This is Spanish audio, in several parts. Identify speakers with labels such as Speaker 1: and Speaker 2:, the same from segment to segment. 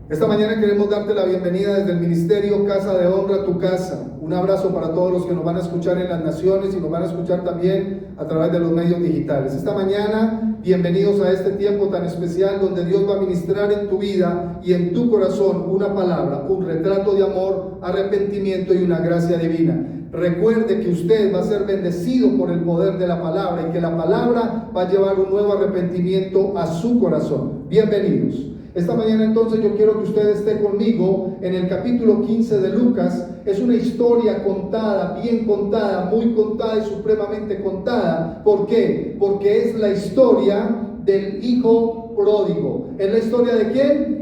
Speaker 1: Esta mañana queremos darte la bienvenida desde el Ministerio Casa de Honra, tu casa. Un abrazo para todos los que nos van a escuchar en las naciones y nos van a escuchar también a través de los medios digitales. Esta mañana, bienvenidos a este tiempo tan especial donde Dios va a ministrar en tu vida y en tu corazón una palabra, un retrato de amor, arrepentimiento y una gracia divina. Recuerde que usted va a ser bendecido por el poder de la palabra y que la palabra va a llevar un nuevo arrepentimiento a su corazón. Bienvenidos. Esta mañana entonces yo quiero que usted esté conmigo en el capítulo 15 de Lucas. Es una historia contada, bien contada, muy contada y supremamente contada. ¿Por qué? Porque es la historia del hijo pródigo. ¿Es la historia de quién?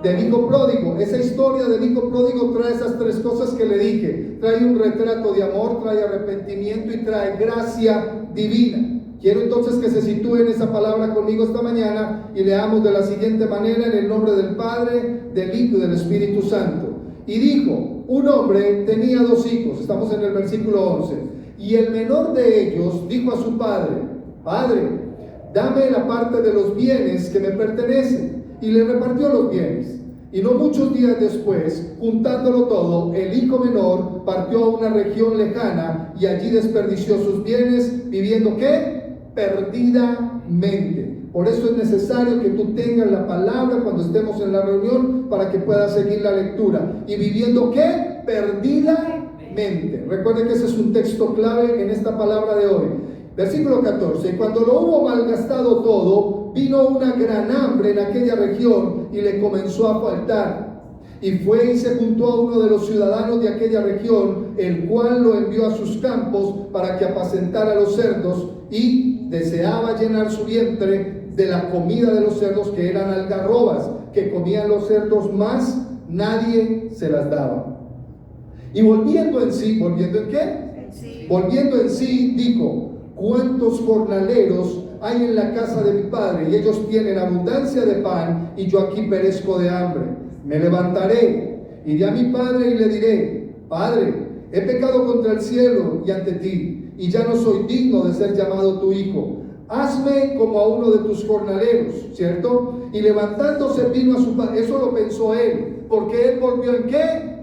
Speaker 1: Del hijo pródigo. Esa historia del hijo pródigo trae esas tres cosas que le dije. Trae un retrato de amor, trae arrepentimiento y trae gracia divina. Quiero entonces que se sitúe en esa palabra conmigo esta mañana y leamos de la siguiente manera en el nombre del Padre, del Hijo y del Espíritu Santo. Y dijo, un hombre tenía dos hijos, estamos en el versículo 11, y el menor de ellos dijo a su padre, Padre, dame la parte de los bienes que me pertenecen, y le repartió los bienes. Y no muchos días después, juntándolo todo, el hijo menor partió a una región lejana y allí desperdició sus bienes, viviendo ¿qué? Perdidamente. Por eso es necesario que tú tengas la palabra cuando estemos en la reunión para que puedas seguir la lectura. ¿Y viviendo qué? Perdidamente. Recuerde que ese es un texto clave en esta palabra de hoy. Versículo 14. Y cuando lo hubo malgastado todo, vino una gran hambre en aquella región y le comenzó a faltar. Y fue y se juntó a uno de los ciudadanos de aquella región, el cual lo envió a sus campos para que apacentara los cerdos, y deseaba llenar su vientre de la comida de los cerdos, que eran algarrobas, que comían los cerdos, más nadie se las daba. Y volviendo en sí, ¿volviendo en qué? Sí. Volviendo en sí, dijo, ¿cuántos jornaleros hay en la casa de mi padre? Y ellos tienen abundancia de pan, y yo aquí perezco de hambre. Me levantaré, iré a mi padre y le diré, Padre, he pecado contra el cielo y ante ti, y ya no soy digno de ser llamado tu hijo. Hazme como a uno de tus jornaleros, ¿cierto? Y levantándose vino a su padre. Eso lo pensó él, porque él volvió ¿en qué?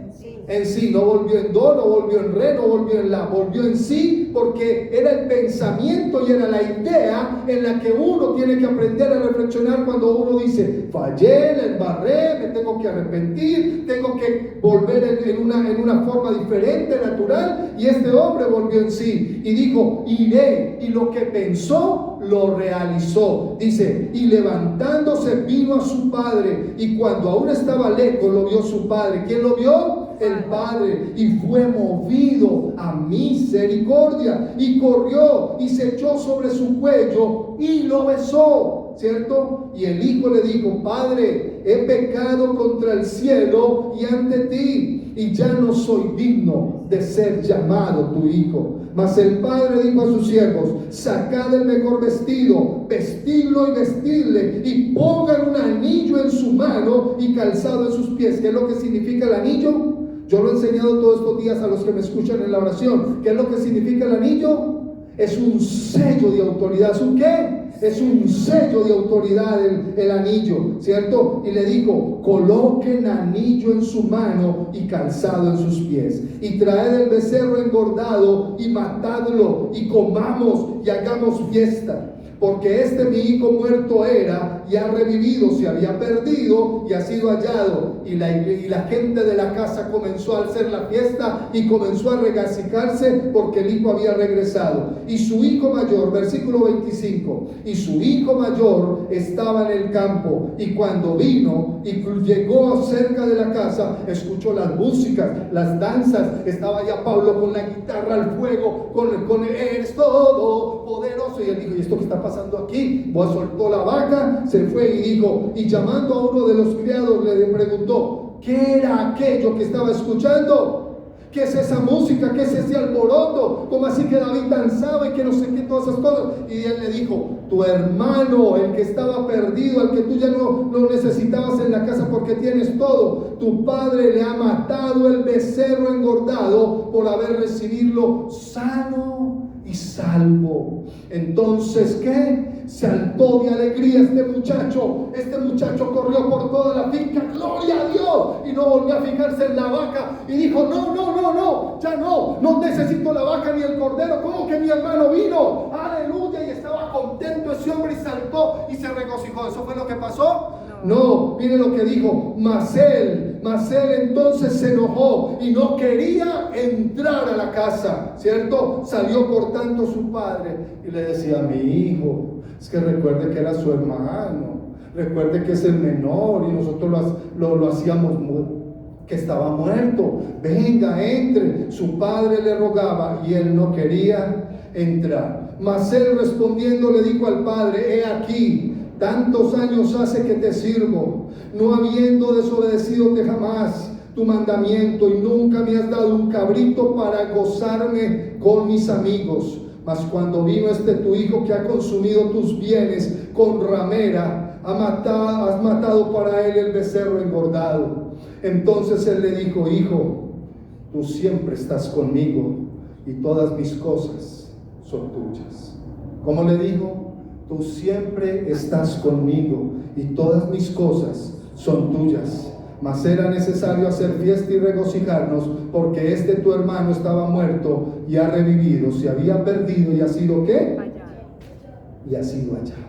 Speaker 1: En sí, no volvió en do, no volvió en re, no volvió en la, volvió en sí, porque era el pensamiento y era la idea en la que uno tiene que aprender a reflexionar cuando uno dice, fallé, la embarré, me tengo que arrepentir, tengo que volver en una forma diferente, natural. Y este hombre volvió en sí y dijo, iré, y lo que pensó lo realizó. Dice, y levantándose vino a su padre, y cuando aún estaba lejos lo vio su padre. ¿Quién lo vio? El padre, y fue movido a misericordia, y corrió y se echó sobre su cuello y lo besó, ¿cierto? Y el hijo le dijo, Padre, he pecado contra el cielo y ante ti, y ya no soy digno de ser llamado tu hijo. Mas el padre dijo a sus siervos, sacad el mejor vestido, vestidlo y vestidle, y pongan un anillo en su mano y calzado en sus pies. ¿Qué es lo que significa el anillo? Yo lo he enseñado todos estos días a los que me escuchan en la oración. ¿Qué es lo que significa el anillo? Es un sello de autoridad. ¿Es un qué? Es un sello de autoridad el anillo, ¿cierto? Y le dijo, coloquen anillo en su mano y calzado en sus pies. Y traed el becerro engordado y matadlo y comamos y hagamos fiesta. Porque mi hijo muerto era y ha revivido, se había perdido y ha sido hallado. Y la gente de la casa comenzó a hacer la fiesta y comenzó a regocijarse porque el hijo había regresado. Y su hijo mayor, versículo 25, y su hijo mayor estaba en el campo. Y cuando vino y llegó cerca de la casa, escuchó las músicas, las danzas. Estaba ya Pablo con la guitarra al fuego, con eres todo poderoso. Y él dijo, ¿y esto qué está pasando aquí? Pues soltó la vaca, se fue y dijo, y llamando a uno de los criados le preguntó, ¿qué era aquello que estaba escuchando? ¿Qué es esa música? ¿Qué es ese alboroto? ¿Cómo así que David danzaba y que no sé qué, todas esas cosas? Y él le dijo, tu hermano, el que estaba perdido, al que tú ya no necesitabas en la casa porque tienes todo, tu padre le ha matado el becerro engordado por haber recibido sano y salvo. Entonces, ¿qué? Saltó de alegría este muchacho corrió por toda la finca, gloria a no volvió a fijarse en la vaca y dijo, no, ya no necesito la vaca ni el cordero. ¿Cómo que mi hermano vino? Aleluya, y estaba contento ese hombre y saltó y se regocijó. ¿Eso fue lo que pasó? No, mire lo que dijo, mas él entonces se enojó y no quería entrar a la casa, ¿cierto? Salió por tanto su padre y le decía, mi hijo, es que recuerde que era su hermano, recuerde que es el menor y nosotros lo hacíamos que estaba muerto, venga, entre. Su padre le rogaba y él no quería entrar. Mas él respondiendo le dijo al padre, he aquí, tantos años hace que te sirvo, no habiendo desobedecídote jamás tu mandamiento, y nunca me has dado un cabrito para gozarme con mis amigos. Mas cuando vino tu hijo que ha consumido tus bienes con ramera, has matado para él el becerro engordado. Entonces él le dijo, hijo, tú siempre estás conmigo y todas mis cosas son tuyas. ¿Cómo le dijo? Tú siempre estás conmigo y todas mis cosas son tuyas. Mas era necesario hacer fiesta y regocijarnos, porque tu hermano estaba muerto y ha revivido, se había perdido y ha sido ¿qué? Y ha sido hallado.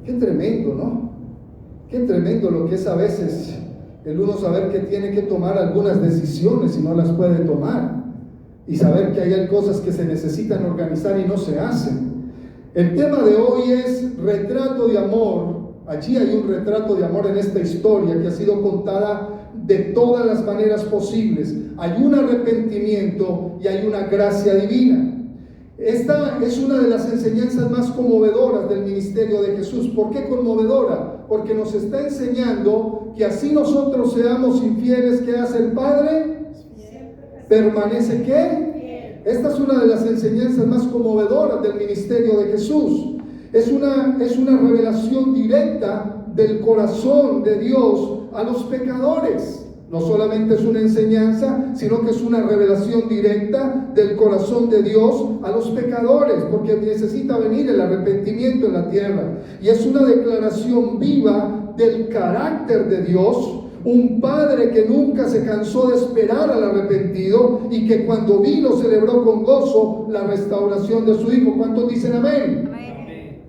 Speaker 1: Qué tremendo, ¿no? Qué tremendo lo que es a veces el uno saber que tiene que tomar algunas decisiones y no las puede tomar, y saber que hay cosas que se necesitan organizar y no se hacen. El tema de hoy es retrato de amor. Allí hay un retrato de amor en esta historia que ha sido contada de todas las maneras posibles. Hay un arrepentimiento y hay una gracia divina. Esta es una de las enseñanzas más conmovedoras del ministerio de Jesús. ¿Por qué conmovedora? Porque nos está enseñando que así nosotros seamos infieles, ¿qué hace el Padre? ¿Permanece qué? Esta es una de las enseñanzas más conmovedoras del ministerio de Jesús. Es una revelación directa del corazón de Dios a los pecadores. No solamente es una enseñanza, sino que es una revelación directa del corazón de Dios a los pecadores, porque necesita venir el arrepentimiento en la tierra. Y es una declaración viva del carácter de Dios. Un padre que nunca se cansó de esperar al arrepentido y que cuando vino celebró con gozo la restauración de su hijo. ¿Cuántos dicen amén? Amén.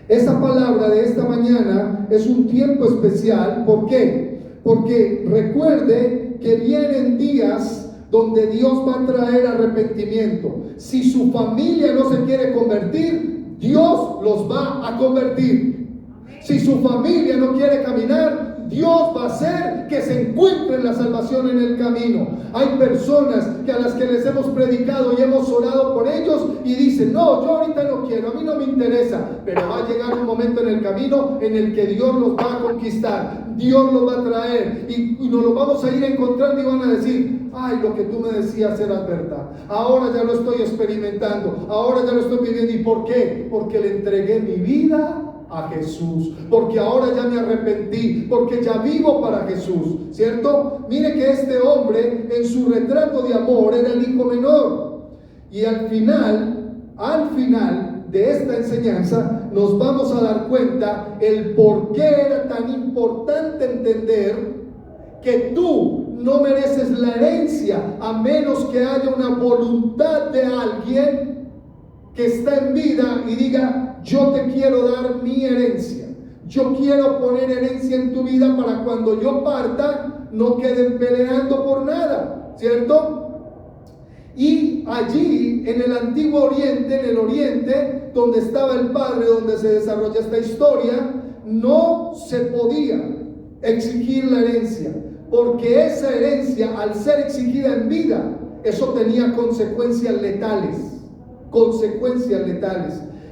Speaker 1: Esa palabra de esta mañana es un tiempo especial. ¿Por qué? Porque recuerde que vienen días donde Dios va a traer arrepentimiento. Si su familia no se quiere convertir, Dios los va a convertir. Si su familia no quiere caminar, Dios va a hacer que se encuentren la salvación en el camino. Hay personas que a las que les hemos predicado y hemos orado por ellos y dicen, no, yo ahorita no quiero, a mí no me interesa, pero va a llegar un momento en el camino en el que Dios los va a conquistar, Dios los va a traer y nos los vamos a ir encontrando y van a decir, ay, lo que tú me decías era verdad, ahora ya lo estoy experimentando, ahora ya lo estoy viviendo. ¿Y por qué? Porque le entregué mi vida a Jesús, porque ahora ya me arrepentí, porque ya vivo para Jesús, ¿cierto? Mire que este hombre en su retrato de amor era el hijo menor, y al final de esta enseñanza nos vamos a dar cuenta el por qué era tan importante entender que tú no mereces la herencia a menos que haya una voluntad de alguien que está en vida y diga, yo te quiero dar mi herencia. Yo quiero poner herencia en tu vida para cuando yo parta no queden peleando por nada, ¿cierto? Y allí en el antiguo oriente, en el oriente, donde estaba el padre, donde se desarrolla esta historia, no se podía exigir la herencia, porque esa herencia, al ser exigida en vida, eso tenía consecuencias letales.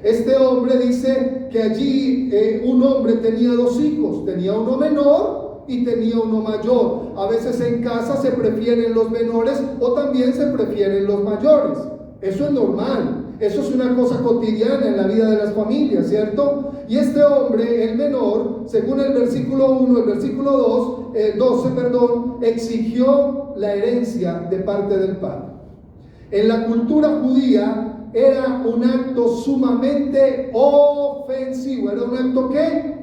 Speaker 1: Este hombre dice que allí un hombre tenía dos hijos, tenía uno menor y tenía uno mayor. A veces en casa se prefieren los menores o también se prefieren los mayores. Eso es normal, eso es una cosa cotidiana en la vida de las familias, ¿cierto? Y este hombre, el menor, según el versículo 1, el versículo 12, exigió la herencia de parte del padre. En la cultura judía era un acto sumamente ofensivo. ¿Era un acto qué?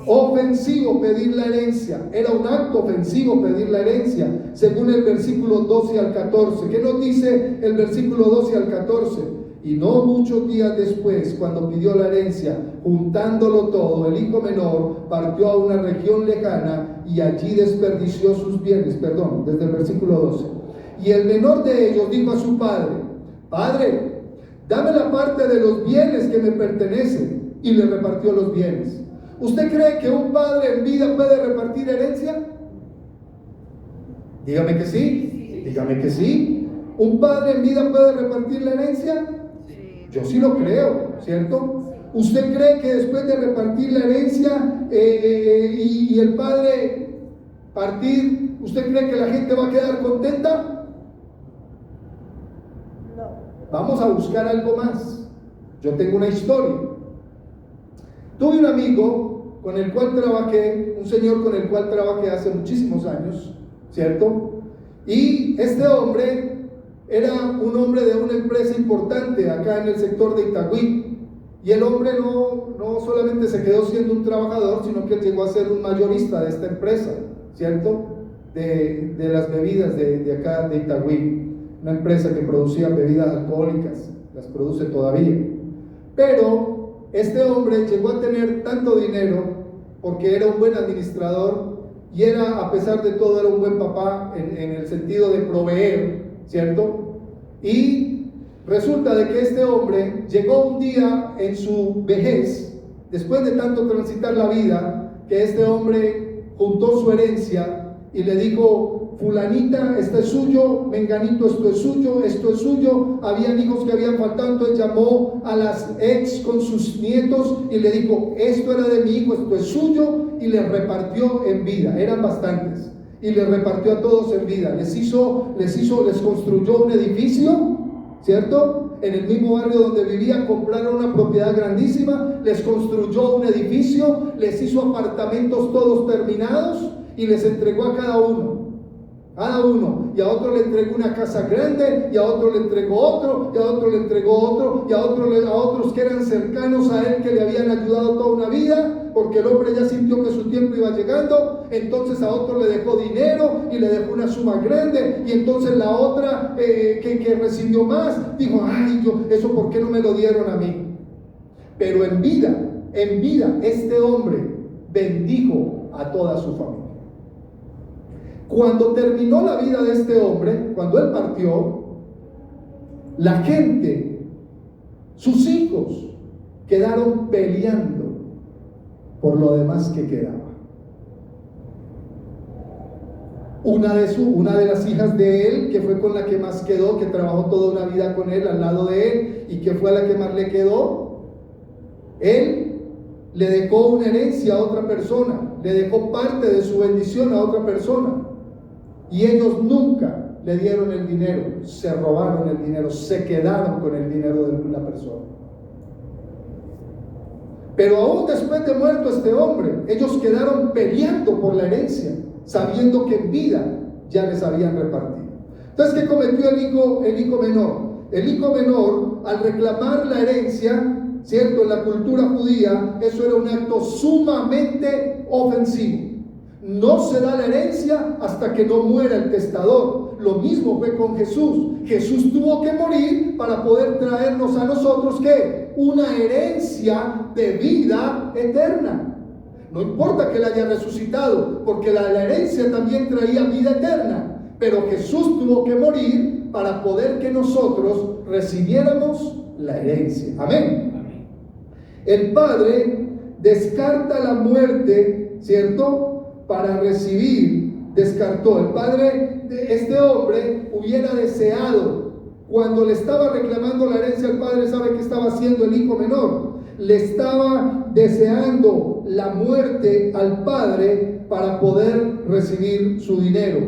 Speaker 1: ofensivo pedir la herencia. Era un acto ofensivo pedir la herencia, según el versículo 12 al 14. ¿Qué nos dice el versículo 12 al 14? Y no muchos días después, cuando pidió la herencia, juntándolo todo, el hijo menor partió a una región lejana y allí desperdició sus bienes. Perdón, desde el versículo 12. Y el menor de ellos dijo a su padre: Padre, dame la parte de los bienes que me pertenecen. Y le repartió los bienes. ¿Usted cree que un padre en vida puede repartir herencia? Dígame que sí. Dígame que sí. ¿Un padre en vida puede repartir la herencia? Yo sí lo creo, ¿cierto? ¿Usted cree que después de repartir la herencia y el padre partir, usted cree que la gente va a quedar contenta? No. Vamos a buscar algo más. Yo tengo una historia. Tuve un amigo con el cual trabajé, un señor con el cual trabajé hace muchísimos años, ¿cierto? Y este hombre era un hombre de una empresa importante acá en el sector de Itagüí. Y el hombre no solamente se quedó siendo un trabajador, sino que llegó a ser un mayorista de esta empresa, ¿cierto? De las bebidas de acá de Itagüí. Una empresa que producía bebidas alcohólicas, las produce todavía. Pero este hombre llegó a tener tanto dinero porque era un buen administrador y era, a pesar de todo, era un buen papá en el sentido de proveer, ¿cierto? Y resulta de que este hombre llegó un día en su vejez, después de tanto transitar la vida, que este hombre juntó su herencia y le dijo: fulanita, esto es suyo, menganito, esto es suyo, esto es suyo. Habían hijos que habían faltado, entonces llamó a las ex con sus nietos y le dijo: esto era de mi hijo, esto es suyo, y les repartió en vida. Eran bastantes. Y les repartió a todos en vida. Les construyó un edificio, ¿cierto? En el mismo barrio donde vivían, compraron una propiedad grandísima, les construyó un edificio, les hizo apartamentos todos terminados y les entregó a cada uno, y a otro le entregó una casa grande, y a otro le entregó otro, y a otro le entregó otro, y a otros que eran cercanos a él, que le habían ayudado toda una vida, porque el hombre ya sintió que su tiempo iba llegando. Entonces a otro le dejó dinero y le dejó una suma grande, y entonces la otra que recibió más dijo: ay, eso ¿por qué no me lo dieron a mí? Pero en vida este hombre bendijo a toda su familia. Cuando terminó la vida de este hombre, cuando él partió, la gente, sus hijos, quedaron peleando por lo demás que quedaba. Una de las hijas de él, que fue con la que más quedó, que trabajó toda una vida con él, al lado de él, y que fue a la que más le quedó, él le dejó una herencia a otra persona, le dejó parte de su bendición a otra persona. Y ellos nunca le dieron el dinero, se robaron el dinero, se quedaron con el dinero de la persona. Pero aún después de muerto este hombre, ellos quedaron peleando por la herencia, sabiendo que en vida ya les habían repartido. Entonces, ¿qué cometió el hijo menor? El hijo menor, al reclamar la herencia, ¿cierto? En la cultura judía, eso era un acto sumamente ofensivo. No se da la herencia hasta que no muera el testador. Lo mismo fue con Jesús. Jesús tuvo que morir para poder traernos a nosotros, ¿qué? Una herencia de vida eterna. No importa que él haya resucitado, porque la herencia también traía vida eterna. Pero Jesús tuvo que morir para poder que nosotros recibiéramos la herencia. Amén. El Padre descarta la muerte, ¿cierto?, para recibir. Descartó. El padre de este hombre hubiera deseado, cuando le estaba reclamando la herencia, el padre sabe que estaba haciendo el hijo menor. Le estaba deseando la muerte al padre para poder recibir su dinero.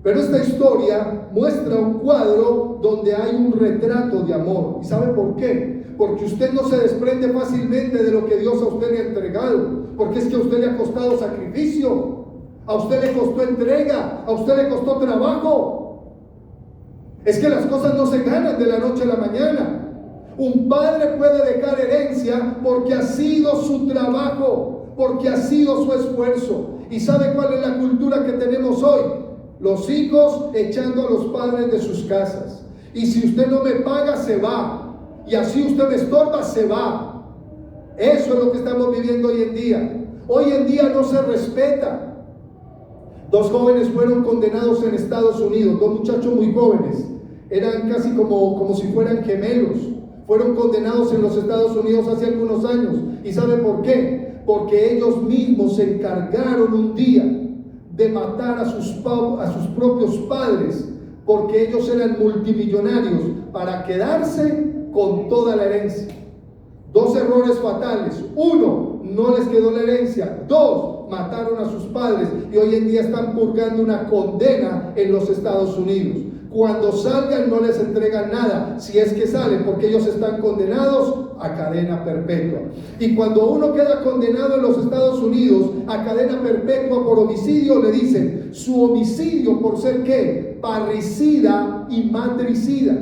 Speaker 1: Pero esta historia muestra un cuadro donde hay un retrato de amor. ¿Y sabe por qué? Porque usted no se desprende fácilmente de lo que Dios a usted le ha entregado. Porque es que a usted le ha costado sacrificio, a usted le costó entrega, a usted le costó trabajo. Es que las cosas no se ganan de la noche a la mañana. Un padre puede dejar herencia porque ha sido su trabajo, porque ha sido su esfuerzo. ¿Y sabe cuál es la cultura que tenemos hoy? Los hijos echando a los padres de sus casas. Y si usted no me paga, se va. Y así usted me estorba, se va. Eso es lo que estamos viviendo hoy en día. Hoy en día no se respeta. 2 jóvenes fueron condenados en Estados Unidos, 2 muchachos muy jóvenes, eran casi como si fueran gemelos. Fueron condenados en los Estados Unidos hace algunos años. ¿Y sabe por qué? Porque ellos mismos se encargaron un día de matar a sus propios padres, porque ellos eran multimillonarios, para quedarse con toda la herencia. 2 errores fatales. 1, no les quedó la herencia. 2, mataron a sus padres y hoy en día están purgando una condena en los Estados Unidos. Cuando salgan no les entregan nada, si es que salen, porque ellos están condenados a cadena perpetua. Y cuando uno queda condenado en los Estados Unidos a cadena perpetua por homicidio, le dicen su homicidio por ser ¿qué? Parricida y matricida.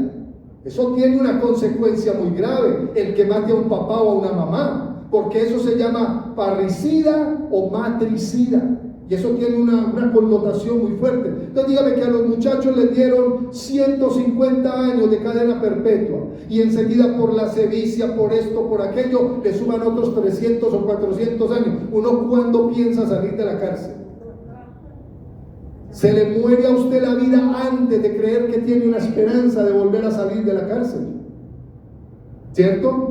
Speaker 1: Eso tiene una consecuencia muy grave, el que mate a un papá o a una mamá, porque eso se llama parricida o matricida. Y eso tiene una connotación muy fuerte. Entonces dígame que a los muchachos les dieron 150 años de cadena perpetua. Y enseguida por la sevicia, por esto, por aquello, le suman otros 300 o 400 años. ¿Uno cuándo piensa salir de la cárcel? Se le muere a usted la vida antes de creer que tiene una esperanza de volver a salir de la cárcel. ¿Cierto?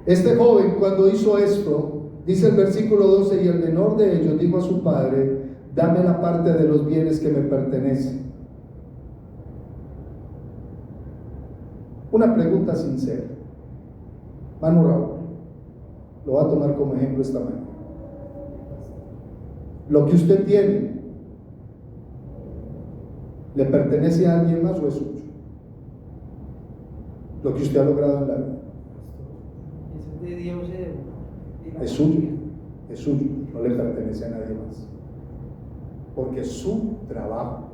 Speaker 1: Este joven cuando hizo esto, dice el versículo 12, y el menor de ellos dijo a su padre: dame la parte de los bienes que me pertenecen. Una pregunta sincera. Manu Raúl, lo va a tomar como ejemplo esta mañana. Lo que usted tiene, ¿le pertenece a alguien más o es suyo? Lo que usted ha logrado en la vida.
Speaker 2: Eso es de Dios,
Speaker 1: es suyo, no le pertenece a nadie más, porque es su trabajo.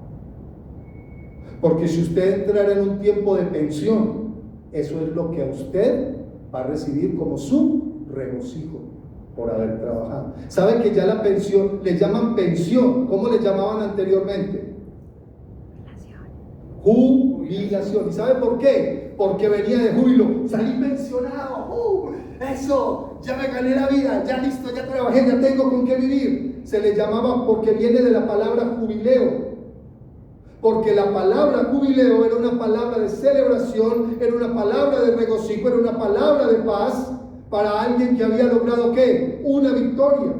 Speaker 1: Porque si usted entrara en un tiempo de pensión, eso es lo que a usted va a recibir como su regocijo por haber trabajado. ¿Sabe que ya la pensión, le llaman pensión? ¿Cómo le llamaban anteriormente? Jubilación. ¿Y sabe por qué? Porque venía de júbilo, salí pensionado, eso, ya me gané la vida, ya listo, ya trabajé, ya tengo con qué vivir. Se le llamaba porque viene de la palabra jubileo, porque la palabra jubileo era una palabra de celebración, era una palabra de regocijo, era una palabra de paz para alguien que había logrado ¿qué? Una victoria.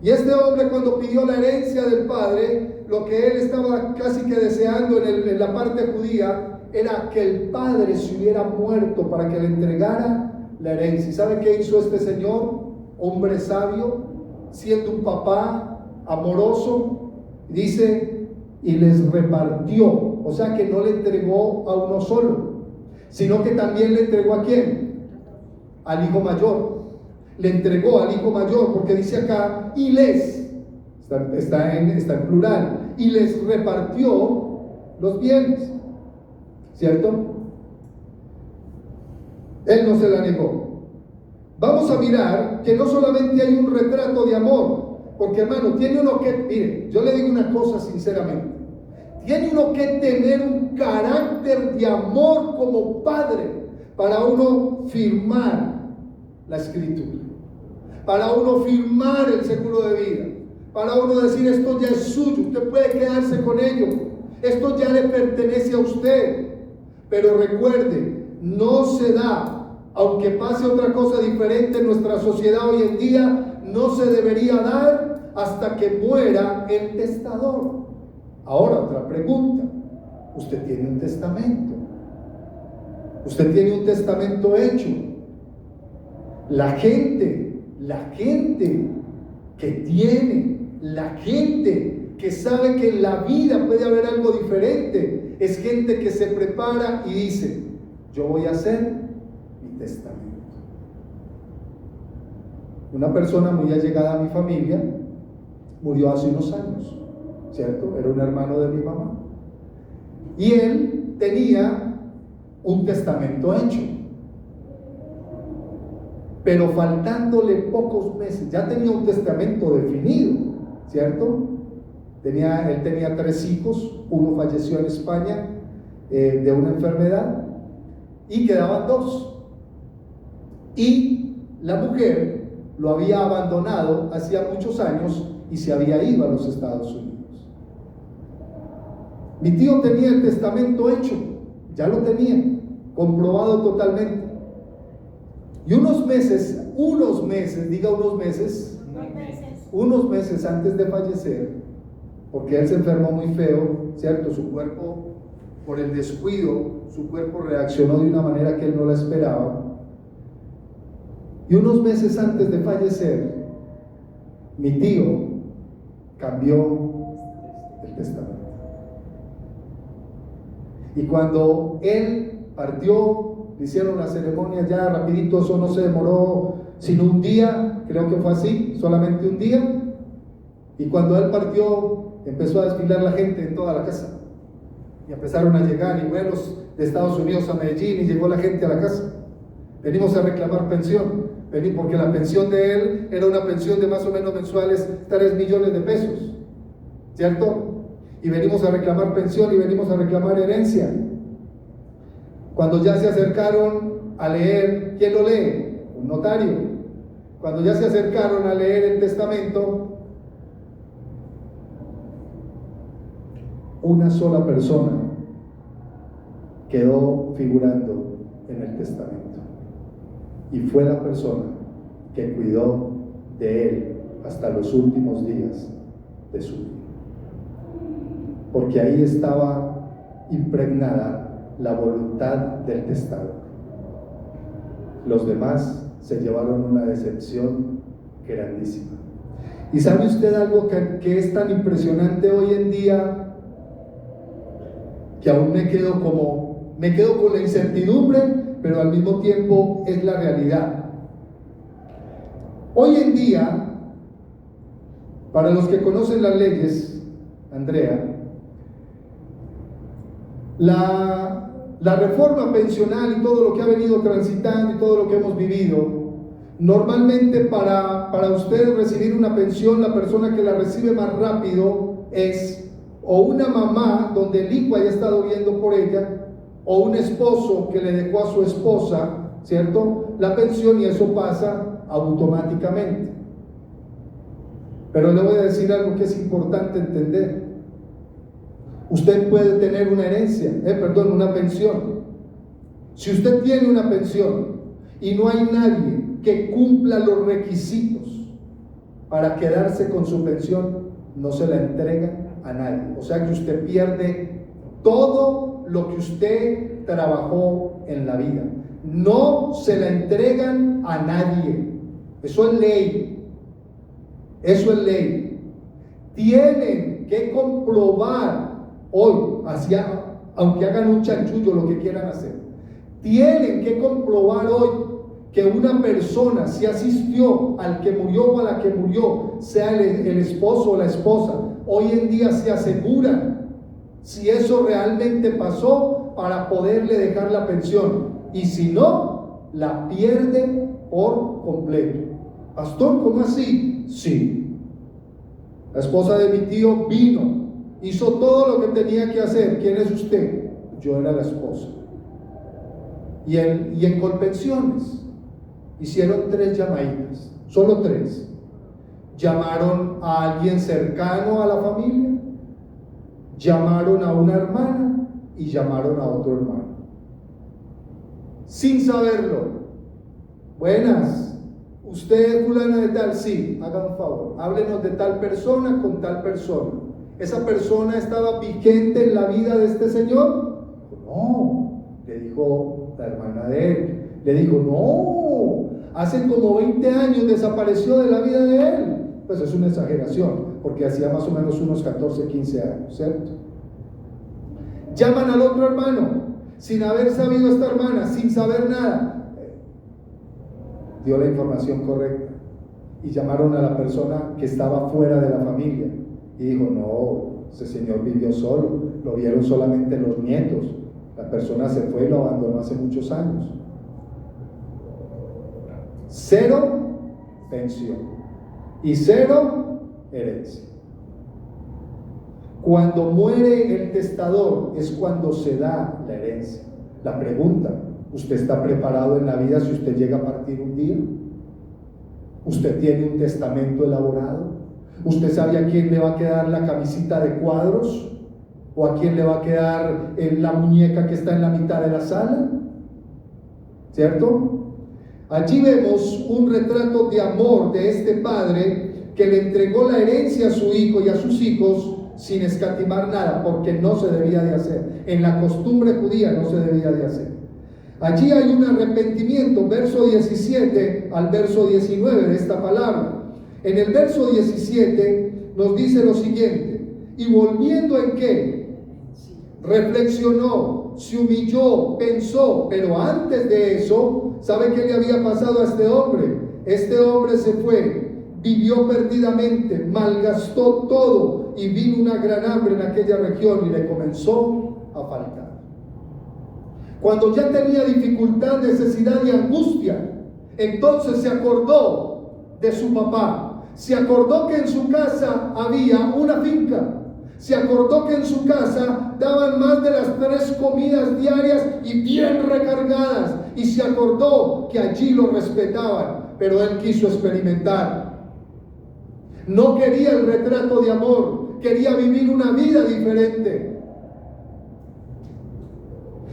Speaker 1: Y este hombre, cuando pidió la herencia del padre, lo que él estaba casi que deseando en la parte judía era que el padre se hubiera muerto para que le entregara la herencia. ¿Y sabe qué hizo este señor? Hombre sabio, siendo un papá amoroso, dice, y les repartió. O sea que no le entregó a uno solo, sino que también le entregó ¿a quién? Al hijo mayor. Le entregó al hijo mayor, porque dice acá, y les, está en plural, y les repartió los bienes, ¿cierto? Él no se la negó. Vamos a mirar que no solamente hay un retrato de amor, porque hermano, tiene uno que, mire, yo le digo una cosa sinceramente, tiene uno que tener un carácter de amor como padre para uno firmar la escritura, para uno firmar el seguro de vida, para uno decir esto ya es suyo, usted puede quedarse con ello, esto ya le pertenece a usted. Pero recuerde, no se da, aunque pase otra cosa diferente en nuestra sociedad hoy en día, no se debería dar hasta que muera el testador. Ahora otra pregunta, usted tiene un testamento, usted tiene un testamento hecho. La gente que tiene, la gente que sabe que en la vida puede haber algo diferente, es gente que se prepara y dice, yo voy a hacer mi testamento. Una persona muy allegada a mi familia murió hace unos años, ¿cierto? Era un hermano de mi mamá. Y él tenía un testamento hecho. pero faltándole pocos meses, ya tenía un testamento definido, ¿cierto? Él tenía 3 hijos, uno falleció en España de una enfermedad y quedaban 2. Y la mujer lo había abandonado hacía muchos años y se había ido a los Estados Unidos. Mi tío tenía el testamento hecho, ya lo tenía, comprobado totalmente. Y unos meses, diga unos meses antes de fallecer, porque él se enfermó muy feo, ¿cierto? Su cuerpo, por el descuido, su cuerpo reaccionó de una manera que él no la esperaba. Y unos meses antes de fallecer, mi tío cambió el testamento. Y cuando él partió, le hicieron la ceremonia ya rapidito, eso no se demoró sino un día, creo que fue así, solamente un día. Y cuando él partió, empezó a desfilar la gente en toda la casa. Y empezaron a llegar y vuelos de Estados Unidos a Medellín y llegó la gente a la casa. Venimos a reclamar pensión, porque la pensión de él era una pensión de más o menos mensuales 3 millones de pesos, ¿cierto? Y venimos a reclamar pensión y venimos a reclamar herencia. Cuando ya se acercaron a leer, ¿quién lo lee? Un notario. Cuando ya se acercaron a leer el testamento, una sola persona quedó figurando en el testamento. Y fue la persona que cuidó de él hasta los últimos días de su vida. Porque ahí estaba impregnada la voluntad del testador. Los demás se llevaron una decepción grandísima. ¿Y sabe usted algo que es tan impresionante hoy en día? Que aún me quedo con la incertidumbre, pero al mismo tiempo es la realidad. Hoy en día, para los que conocen las leyes, Andrea, la reforma pensional y todo lo que ha venido transitando y todo lo que hemos vivido, normalmente para usted recibir una pensión, la persona que la recibe más rápido es o una mamá donde el hijo haya estado viendo por ella, o un esposo que le dejó a su esposa, ¿cierto?, la pensión, y eso pasa automáticamente. Pero le voy a decir algo que es importante entender. Usted puede tener una una pensión. Si usted tiene una pensión y no hay nadie que cumpla los requisitos para quedarse con su pensión, no se la entregan a nadie. O sea que usted pierde todo lo que usted trabajó en la vida. No se la entregan a nadie. Eso es ley. Eso es ley. Tienen que comprobar hoy, aunque hagan un chanchullo, lo que quieran hacer, tienen que comprobar hoy que una persona, si asistió al que murió o a la que murió, sea el esposo o la esposa, hoy en día se aseguran si eso realmente pasó para poderle dejar la pensión, y si no, la pierde por completo. Pastor, ¿cómo así? Sí. La esposa de mi tío vino, hizo todo lo que tenía que hacer. ¿Quién es usted? Yo era la esposa. Y en Colpensiones hicieron 3 llamaditas, solo 3. Llamaron a alguien cercano a la familia, llamaron a una hermana y llamaron a otro hermano. Sin saberlo. Buenas, usted es fulana de tal, sí, haga un favor, háblenos de tal persona con tal persona. ¿Esa persona estaba vigente en la vida de este señor? No, le dijo la hermana de él. Le dijo, no, hace como 20 años desapareció de la vida de él. Pues es una exageración, porque hacía más o menos unos 14, 15 años, ¿cierto? Llaman al otro hermano, sin haber sabido esta hermana, sin saber nada. Dio la información correcta. Y llamaron a la persona que estaba fuera de la familia. Y dijo, no, ese señor vivió solo, lo vieron solamente los nietos. La persona se fue y lo abandonó hace muchos años. cero pensión y cero herencia. Cuando muere el testador es cuando se da la herencia. La pregunta: ¿usted está preparado en la vida si usted llega a partir un día? ¿Usted tiene un testamento elaborado? ¿Usted sabe a quién le va a quedar la camisita de cuadros? ¿O a quién le va a quedar la muñeca que está en la mitad de la sala? ¿Cierto? Allí vemos un retrato de amor de este padre que le entregó la herencia a su hijo y a sus hijos sin escatimar nada, porque no se debía de hacer. En la costumbre judía no se debía de hacer. Allí hay un arrepentimiento, verso 17 al verso 19 de esta palabra. En el verso 17 nos dice lo siguiente: y volviendo en qué, reflexionó, se humilló, pensó. Pero antes de eso, ¿sabe qué le había pasado a este hombre? Este hombre se fue, vivió perdidamente, malgastó todo, y vino una gran hambre en aquella región y le comenzó a faltar. Cuando ya tenía dificultad, necesidad y angustia, entonces se acordó de su papá. Se acordó que en su casa había una finca. Se acordó que en su casa daban más de las 3 comidas diarias y bien recargadas. Y se acordó que allí lo respetaban, pero él quiso experimentar. No quería el retrato de amor, quería vivir una vida diferente.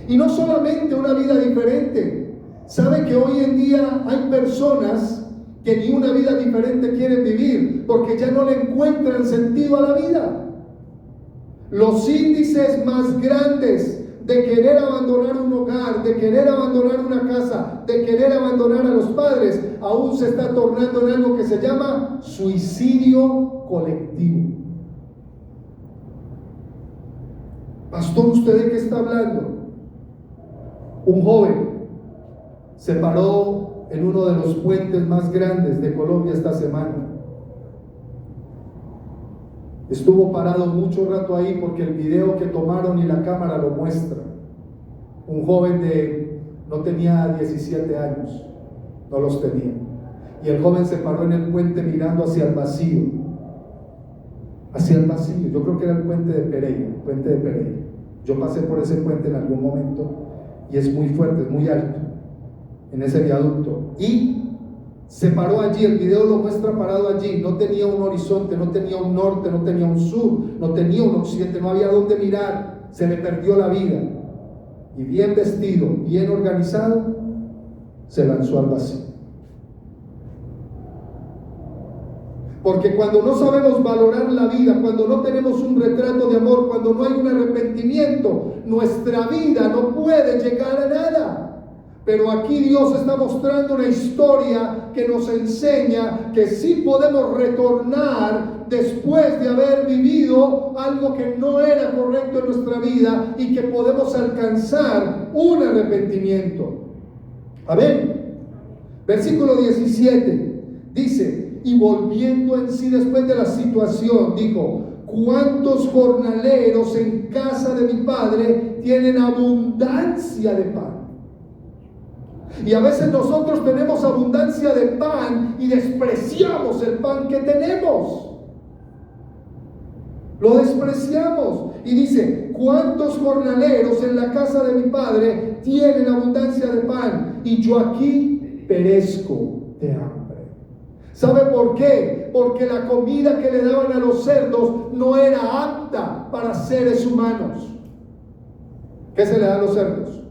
Speaker 1: Y no solamente una vida diferente. ¿Sabe que hoy en día hay personas que ni una vida diferente quieren vivir porque ya no le encuentran sentido a la vida? Los índices más grandes de querer abandonar un hogar, de querer abandonar una casa, de querer abandonar a los padres, aún se está tornando en algo que se llama suicidio colectivo. Pastor, ¿usted de qué está hablando? Un joven se paró en uno de los puentes más grandes de Colombia esta semana. Estuvo parado mucho rato ahí porque el video que tomaron y la cámara lo muestra. Un joven no tenía 17 años, no los tenía. Y el joven se paró en el puente mirando hacia el vacío. Hacia el vacío. Yo creo que era el puente de Pereira. Yo pasé por ese puente en algún momento y es muy fuerte, es muy alto, en ese viaducto. Y se paró allí, el video lo muestra parado allí. No tenía un horizonte, no tenía un norte, no tenía un sur, no tenía un occidente, no había dónde mirar. Se le perdió la vida. Y bien vestido, bien organizado, se lanzó al vacío. Porque cuando no sabemos valorar la vida, cuando no tenemos un retrato de amor, cuando no hay un arrepentimiento, nuestra vida no puede llegar a nada. Pero aquí Dios está mostrando una historia que nos enseña que sí podemos retornar después de haber vivido algo que no era correcto en nuestra vida y que podemos alcanzar un arrepentimiento. Amén. Versículo 17 dice: y volviendo en sí después de la situación, dijo: ¿cuántos jornaleros en casa de mi padre tienen abundancia de pan? Y a veces nosotros tenemos abundancia de pan y despreciamos el pan que tenemos. Lo despreciamos. Y dice: ¿cuántos jornaleros en la casa de mi padre tienen abundancia de pan? Y yo aquí perezco de hambre. ¿Sabe por qué? Porque la comida que le daban a los cerdos no era apta para seres humanos. ¿Qué se le da a los cerdos?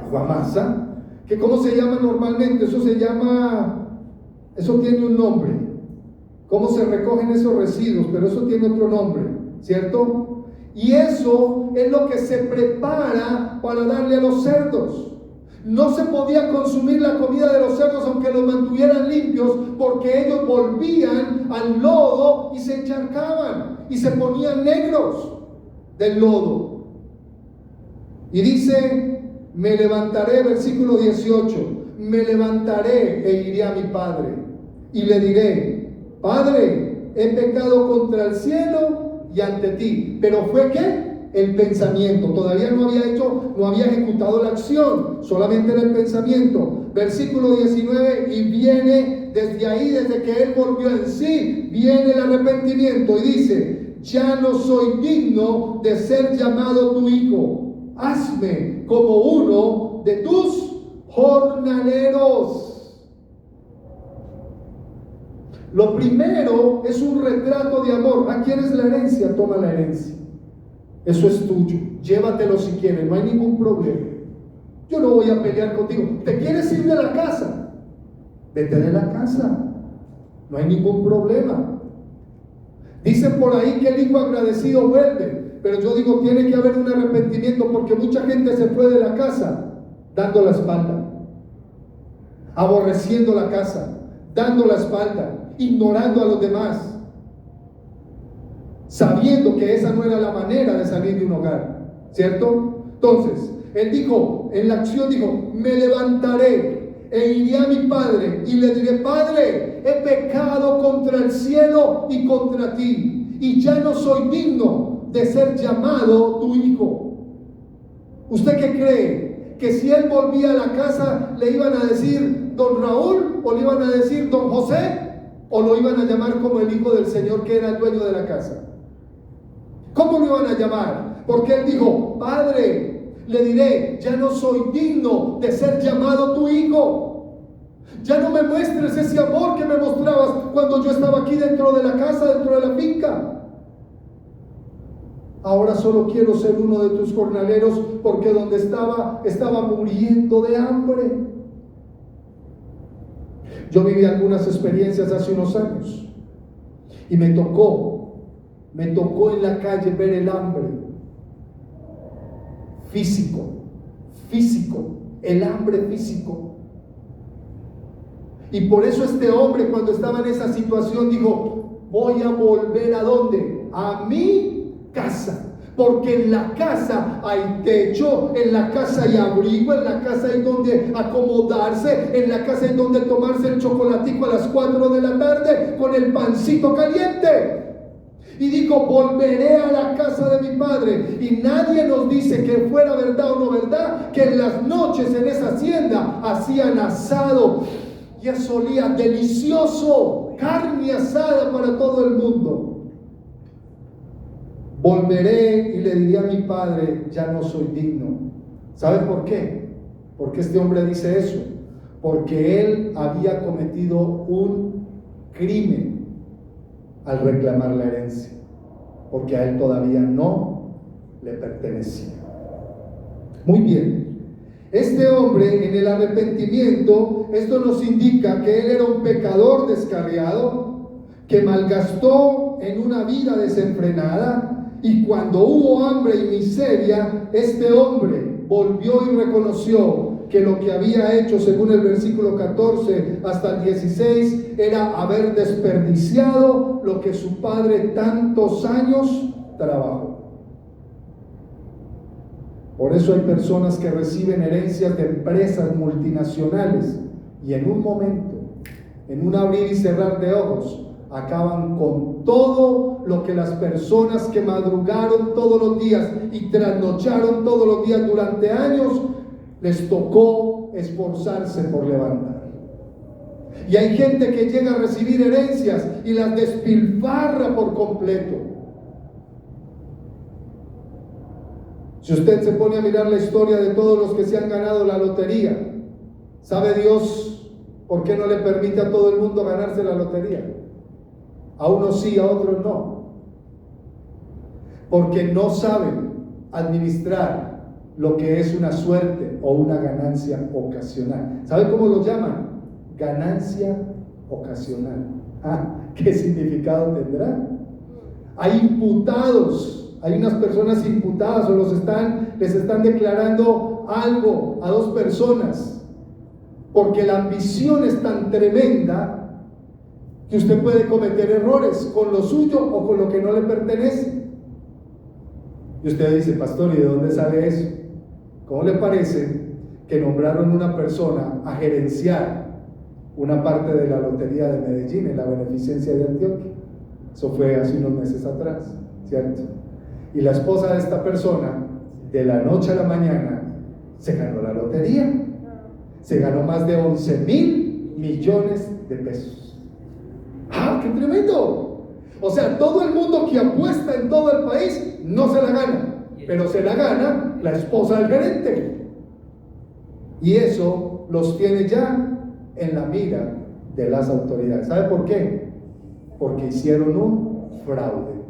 Speaker 1: Aguamasa. ¿Que cómo se llama normalmente? Eso tiene un nombre. ¿Cómo se recogen esos residuos? Pero eso tiene otro nombre, ¿cierto? Y eso es lo que se prepara para darle a los cerdos. No se podía consumir la comida de los cerdos aunque los mantuvieran limpios, porque ellos volvían al lodo y se encharcaban y se ponían negros del lodo. Y dice: me levantaré, versículo 18, me levantaré e iré a mi padre y le diré: Padre, he pecado contra el cielo y ante ti. Pero fue ¿qué? El pensamiento. Todavía no había ejecutado la acción, solamente era el pensamiento. versículo 19, y viene desde ahí, desde que él volvió en sí, viene el arrepentimiento y dice: ya no soy digno de ser llamado tu hijo, hazme como uno de tus jornaleros. Lo primero es un retrato de amor. ¿A quién es la herencia? Toma la herencia. Eso es tuyo. Llévatelo si quieres, no hay ningún problema. Yo no voy a pelear contigo. ¿Te quieres ir de la casa? Vete de la casa. No hay ningún problema. Dicen por ahí que el hijo agradecido vuelve. Pero yo digo, tiene que haber un arrepentimiento, porque mucha gente se fue de la casa dando la espalda, aborreciendo la casa, dando la espalda, ignorando a los demás, sabiendo que esa no era la manera de salir de un hogar, ¿cierto? Entonces, él dijo, en la acción dijo: me levantaré e iré a mi padre y le diré: Padre, he pecado contra el cielo y contra ti, y ya no soy digno de ser llamado tu hijo. ¿Usted qué cree? ¿Que si él volvía a la casa le iban a decir don Raúl, o le iban a decir don José, o lo iban a llamar como el hijo del Señor, que era el dueño de la casa? ¿Cómo lo iban a llamar? Porque él dijo: Padre, le diré, ya no soy digno de ser llamado tu hijo. Ya no me muestres ese amor que me mostrabas cuando yo estaba aquí dentro de la casa, dentro de la finca. Ahora solo quiero ser uno de tus jornaleros, porque donde estaba muriendo de hambre. Yo viví algunas experiencias hace unos años y me tocó en la calle ver el hambre físico, el hambre físico. Y por eso este hombre, cuando estaba en esa situación, dijo: voy a volver ¿a dónde? A mi casa, porque en la casa hay techo, en la casa hay abrigo, en la casa hay donde acomodarse, en la casa hay donde tomarse el chocolatico a las 4 de la tarde con el pancito caliente. Y dijo: volveré a la casa de mi padre. Y nadie nos dice, que fuera verdad o no verdad, que en las noches en esa hacienda hacían asado, y eso olía delicioso, carne asada para todo el mundo. Volveré y le diré a mi padre: ya no soy digno. ¿Sabe por qué? Porque este hombre dice eso, porque él había cometido un crimen al reclamar la herencia, porque a él todavía no le pertenecía. Muy bien, este hombre, en el arrepentimiento, esto nos indica que él era un pecador descarriado, que malgastó en una vida desenfrenada. Y cuando hubo hambre y miseria, este hombre volvió y reconoció que lo que había hecho, según el versículo 14 hasta el 16, era haber desperdiciado lo que su padre tantos años trabajó. Por eso hay personas que reciben herencias de empresas multinacionales y en un momento, en un abrir y cerrar de ojos, acaban con todo lo que las personas que madrugaron todos los días y trasnocharon todos los días durante años les tocó esforzarse por levantar. Y hay gente que llega a recibir herencias y las despilfarra por completo. Si usted se pone a mirar la historia de todos los que se han ganado la lotería, ¿sabe Dios por qué no le permite a todo el mundo ganarse la lotería? A unos sí, a otros no. Porque no saben administrar lo que es una suerte o una ganancia ocasional. ¿Sabe cómo lo llaman? Ganancia ocasional. ¿Qué significado tendrá? Hay imputados, hay unas personas imputadas, o les están declarando algo a dos personas, porque la ambición es tan tremenda que usted puede cometer errores con lo suyo o con lo que no le pertenece. Y usted dice: pastor, ¿y de dónde sale eso? ¿Cómo le parece que nombraron una persona a gerenciar una parte de la lotería de Medellín en la beneficencia de Antioquia? Eso fue hace unos meses atrás, ¿cierto? Y la esposa de esta persona, de la noche a la mañana, se ganó la lotería. se ganó más de 11,000 millones de pesos. ¡Ah, qué tremendo! O sea, todo el mundo que apuesta en todo el país no se la gana, pero se la gana la esposa del gerente. Y eso los tiene ya en la mira de las autoridades. ¿Sabe por qué? Porque hicieron un fraude.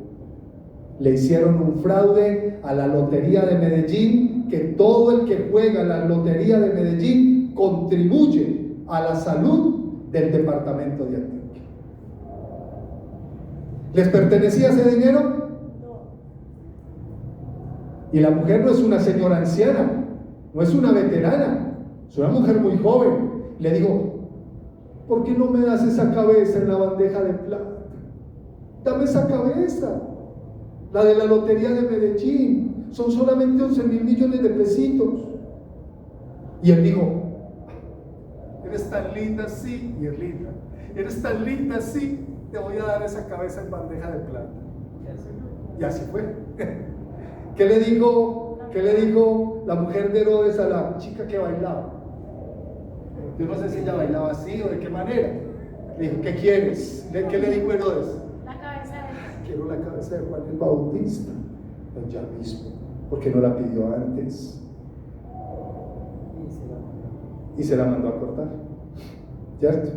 Speaker 1: Le hicieron un fraude a la Lotería de Medellín, que todo el que juega la Lotería de Medellín contribuye a la salud del departamento de Antioquia. ¿Les pertenecía ese dinero? Y la mujer no es una señora anciana, no es una veterana, es una mujer muy joven. Le digo, ¿por qué no me das esa cabeza en la bandeja de plata? Dame esa cabeza, la de la Lotería de Medellín, son solamente 11,000 millones de pesitos. Y él dijo, eres tan linda, sí, y es linda, eres tan linda, sí, te voy a dar esa cabeza en bandeja de plata. Y así fue. ¿Qué le dijo la mujer de Herodes a la chica que bailaba? Yo no sé si ella bailaba así o de qué manera. Le dijo, ¿qué quieres? ¿Qué le dijo Herodes?
Speaker 3: La cabeza de...
Speaker 1: Quiero la cabeza de Juan el Bautista. Pues ya mismo, porque no la pidió antes. Y se la mandó a cortar. ¿Cierto?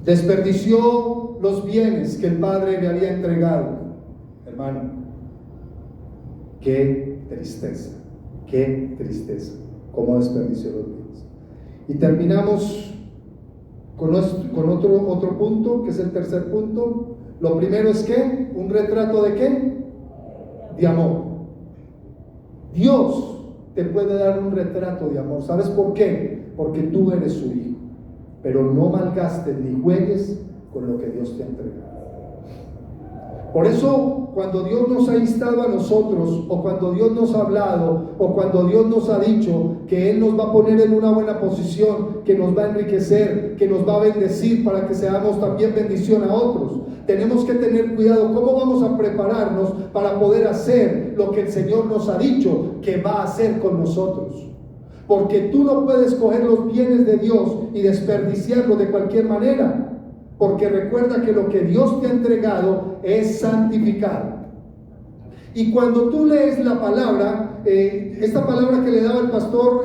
Speaker 1: Desperdició los bienes que el padre le había entregado. Hermano, qué tristeza, cómo desperdició los bienes. Y terminamos con otro punto, que es el tercer punto. Lo primero es que, ¿un retrato de qué? De amor. Dios te puede dar un retrato de amor. ¿Sabes por qué? Porque tú eres su hijo. Pero no malgastes ni juegues con lo que Dios te ha entregado. Por eso, cuando Dios nos ha instado a nosotros, o cuando Dios nos ha hablado, o cuando Dios nos ha dicho que Él nos va a poner en una buena posición, que nos va a enriquecer, que nos va a bendecir para que seamos también bendición a otros, tenemos que tener cuidado cómo vamos a prepararnos para poder hacer lo que el Señor nos ha dicho que va a hacer con nosotros. Porque tú no puedes coger los bienes de Dios y desperdiciarlos de cualquier manera. Porque recuerda que lo que Dios te ha entregado es santificado. Y cuando tú lees la palabra, esta palabra que le daba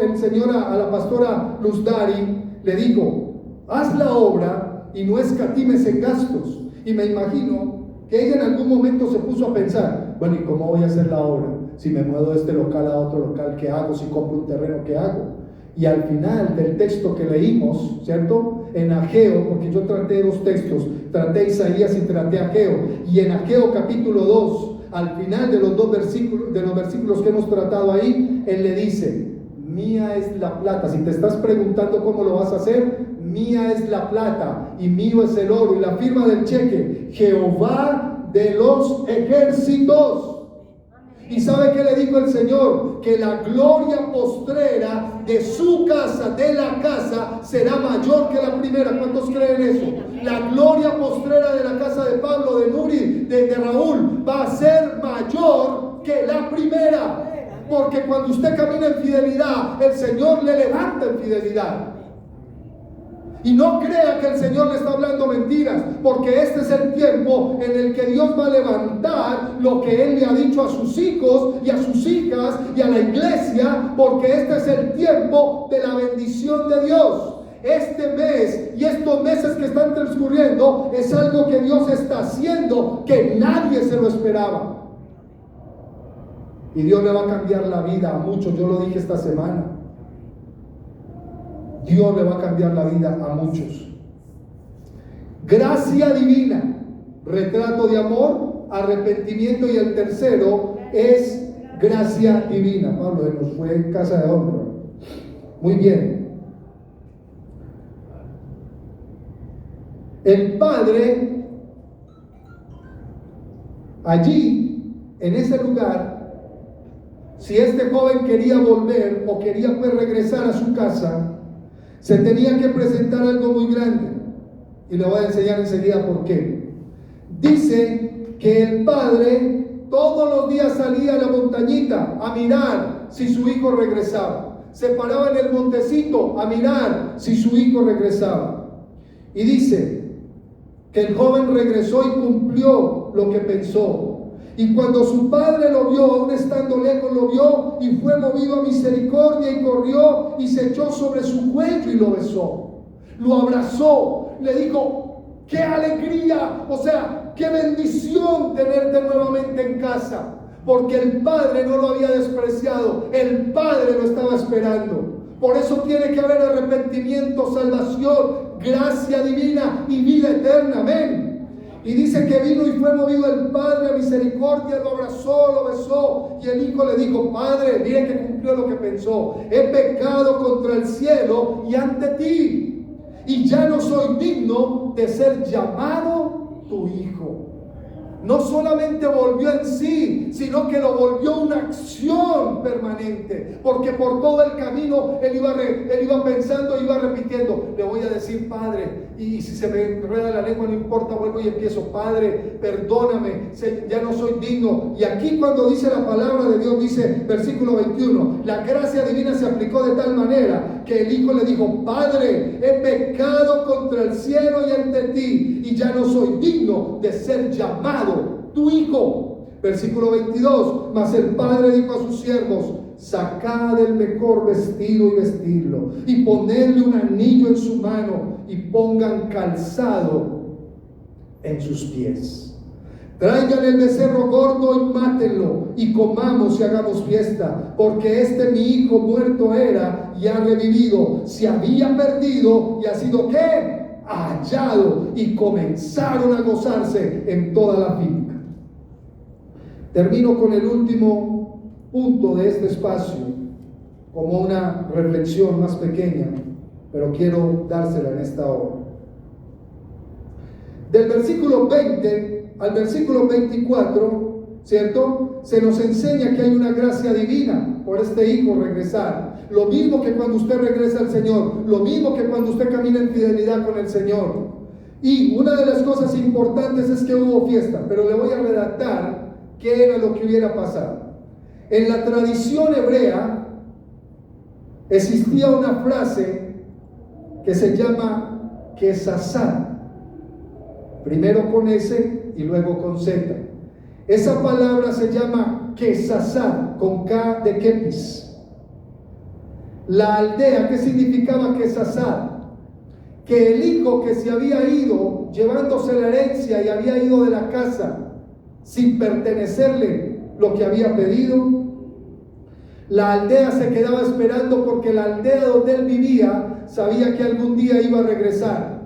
Speaker 1: el Señor a la pastora Luz Dari, le digo, haz la obra y no escatimes en gastos. Y me imagino que ella en algún momento se puso a pensar, bueno, ¿y cómo voy a hacer la obra? Si me muevo de este local a otro local, ¿qué hago? Si compro un terreno, ¿qué hago? Y al final del texto que leímos, ¿cierto? En Ageo, porque yo traté dos textos, traté Isaías y traté Ageo. Y en Ageo capítulo 2, al final de los versículos que hemos tratado ahí, él le dice, mía es la plata. Si te estás preguntando cómo lo vas a hacer, mía es la plata y mío es el oro. Y la firma del cheque, Jehová de los ejércitos. ¿Y sabe qué le dijo el Señor? Que la gloria postrera de su casa, de la casa, será mayor que la primera. ¿Cuántos creen eso? La gloria postrera de la casa de Pablo, de Nuri, de Raúl, va a ser mayor que la primera. Porque cuando usted camina en fidelidad, el Señor le levanta en fidelidad. Y no crea que el Señor le está hablando mentiras, porque este es el tiempo en el que Dios va a levantar lo que Él le ha dicho a sus hijos y a sus hijas y a la iglesia, porque este es el tiempo de la bendición de Dios. Este mes y estos meses que están transcurriendo es algo que Dios está haciendo que nadie se lo esperaba. Y Dios le va a cambiar la vida a muchos. Yo lo dije esta semana. Dios le va a cambiar la vida a muchos. Gracia divina, retrato de amor, arrepentimiento, y el tercero es gracia divina. Pablo, nos fue casa de honra. Muy bien. El Padre, allí, en ese lugar, si este joven quería volver o quería pues regresar a su casa, se tenía que presentar algo muy grande. Y le voy a enseñar enseguida por qué. Dice que el padre todos los días salía a la montañita a mirar si su hijo regresaba. se paraba en el montecito a mirar si su hijo regresaba. Y dice que el joven regresó y cumplió lo que pensó. Y cuando su padre lo vio, aún estando lejos, lo vio y fue movido a misericordia y corrió y se echó sobre su cuello y lo besó. Lo abrazó, le dijo: ¡qué alegría! O sea, ¡qué bendición tenerte nuevamente en casa! Porque el padre no lo había despreciado, el padre lo estaba esperando. Por eso tiene que haber arrepentimiento, salvación, gracia divina y vida eterna. Amén. Y dice que vino y fue movido el padre a misericordia, lo abrazó, lo besó. Y el hijo le dijo: Padre, mire que cumplió lo que pensó. He pecado contra el cielo y ante ti, y ya no soy digno de ser llamado tu hijo. No solamente volvió en sí, sino que lo volvió una acción permanente. Porque por todo el camino él iba pensando, iba repitiendo: le voy a decir Padre, y si se me enreda la lengua no importa, vuelvo y empiezo: Padre, perdóname, ya no soy digno. Y aquí cuando dice la palabra de Dios, dice versículo 21, la gracia divina se aplicó de tal manera que el hijo le dijo: Padre, he pecado contra el cielo y ante ti, y ya no soy digno de ser llamado tu hijo. Versículo 22, mas el padre dijo a sus siervos: sacad el mejor vestido y vestidlo, y ponedle un anillo en su mano, y pongan calzado en sus pies. Traigan el becerro gordo y mátenlo, y comamos y hagamos fiesta, porque mi hijo muerto era y ha revivido, se había perdido y ha sido ¿qué? Hallado. Y comenzaron a gozarse en toda la finca. Termino con el último punto de este espacio, como una reflexión más pequeña, pero quiero dársela en esta hora. Del versículo 20 al versículo 24, ¿cierto? Se nos enseña que hay una gracia divina por este hijo regresar. Lo mismo que cuando usted regresa al Señor, lo mismo que cuando usted camina en fidelidad con el Señor. Y una de las cosas importantes es que hubo fiesta, pero le voy a redactar qué era lo que hubiera pasado. En la tradición hebrea existía una frase que se llama kesasá, primero con S y luego con Z. Esa palabra se llama kesasá, con K de Kepis. La aldea, ¿qué significaba kesasá? Que el hijo que se había ido llevándose la herencia y había ido de la casa sin pertenecerle lo que había pedido, la aldea se quedaba esperando, porque la aldea donde él vivía sabía que algún día iba a regresar.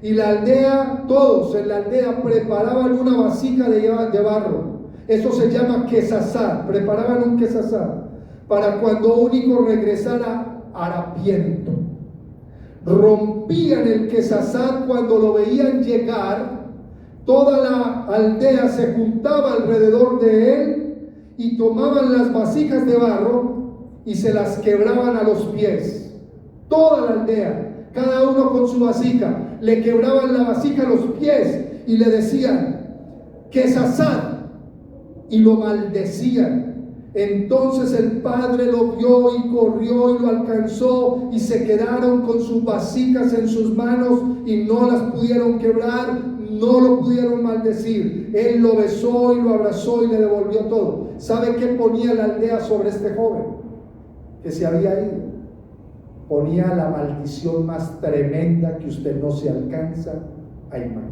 Speaker 1: Y la aldea, todos en la aldea preparaban una vasija de barro. Eso se llama kesasá. Preparaban un kesasá para cuando un hijo regresara harapiento. Rompían el kesasá cuando lo veían llegar. Toda la aldea se juntaba alrededor de él y tomaban las vasijas de barro y se las quebraban a los pies. Toda la aldea, cada uno con su vasija, le quebraban la vasija a los pies y le decían kesasá, y lo maldecían. Entonces el padre lo vio y corrió y lo alcanzó, y se quedaron con sus vasijas en sus manos y no las pudieron quebrar, no lo pudieron maldecir. Él lo besó y lo abrazó y le devolvió todo. ¿Sabe qué ponía la aldea sobre este joven que se había ido? Ponía la maldición más tremenda que usted no se alcanza a imaginar.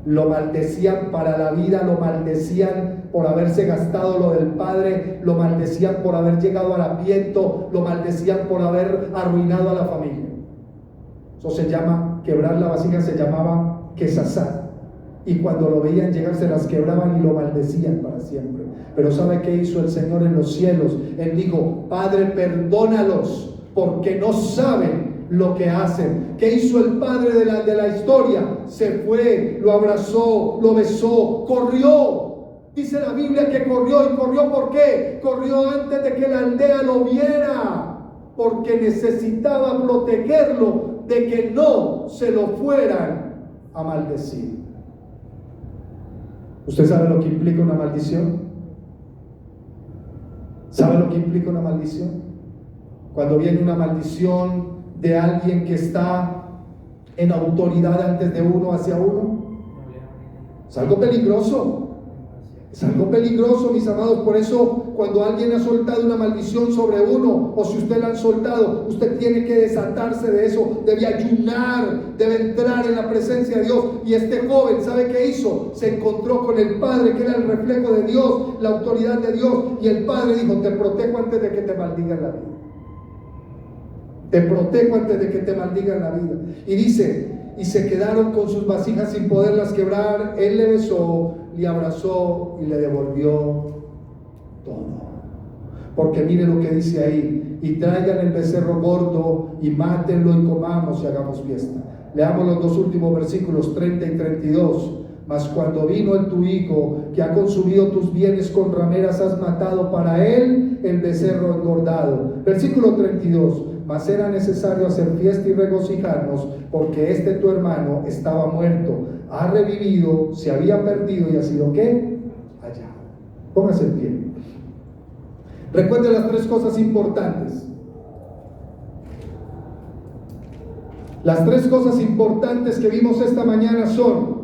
Speaker 1: Lo maldecían para la vida, lo maldecían por haberse gastado lo del padre, lo maldecían por haber llegado a harapiento, lo maldecían por haber arruinado a la familia. Eso se llama, quebrar la vasija se llamaba kesasá. Y cuando lo veían llegar se las quebraban y lo maldecían para siempre. Pero ¿sabe qué hizo el Señor en los cielos? Él dijo: Padre, perdónalos, porque no saben lo que hacen. ¿Qué hizo el padre de la historia? Se fue, lo abrazó, lo besó, corrió. Dice la Biblia que corrió. ¿Y corrió por qué? Corrió antes de que la aldea lo viera, porque necesitaba protegerlo de que no se lo fueran a maldecir. ¿Usted sabe lo que implica una maldición? ¿Sabe lo que implica una maldición? cuando viene una maldición de alguien que está en autoridad antes de uno hacia uno. Es algo peligroso. Es algo peligroso, mis amados. Por eso, cuando alguien ha soltado una maldición sobre uno, o si usted la han soltado, usted tiene que desatarse de eso, debe ayunar, debe entrar en la presencia de Dios. Y este joven, ¿sabe qué hizo? Se encontró con el Padre, que era el reflejo de Dios, la autoridad de Dios. Y el Padre dijo: te protejo antes de que te maldigan la vida. Te protejo antes de que te maldigan la vida. Y dice: y se quedaron con sus vasijas sin poderlas quebrar. Él le besó, le abrazó y le devolvió todo. Porque mire lo que dice ahí: y traigan el becerro gordo y mátenlo y comamos y hagamos fiesta. Leamos los dos últimos versículos, 30 y 32. Mas cuando vino el tu hijo, que ha consumido tus bienes con rameras, has matado para él el becerro engordado. Versículo 32. Mas era necesario hacer fiesta y regocijarnos, porque este tu hermano estaba muerto, ha revivido, se había perdido y ha sido ¿qué? Hallado. Póngase en pie. Recuerde las tres cosas importantes. Las tres cosas importantes que vimos esta mañana son: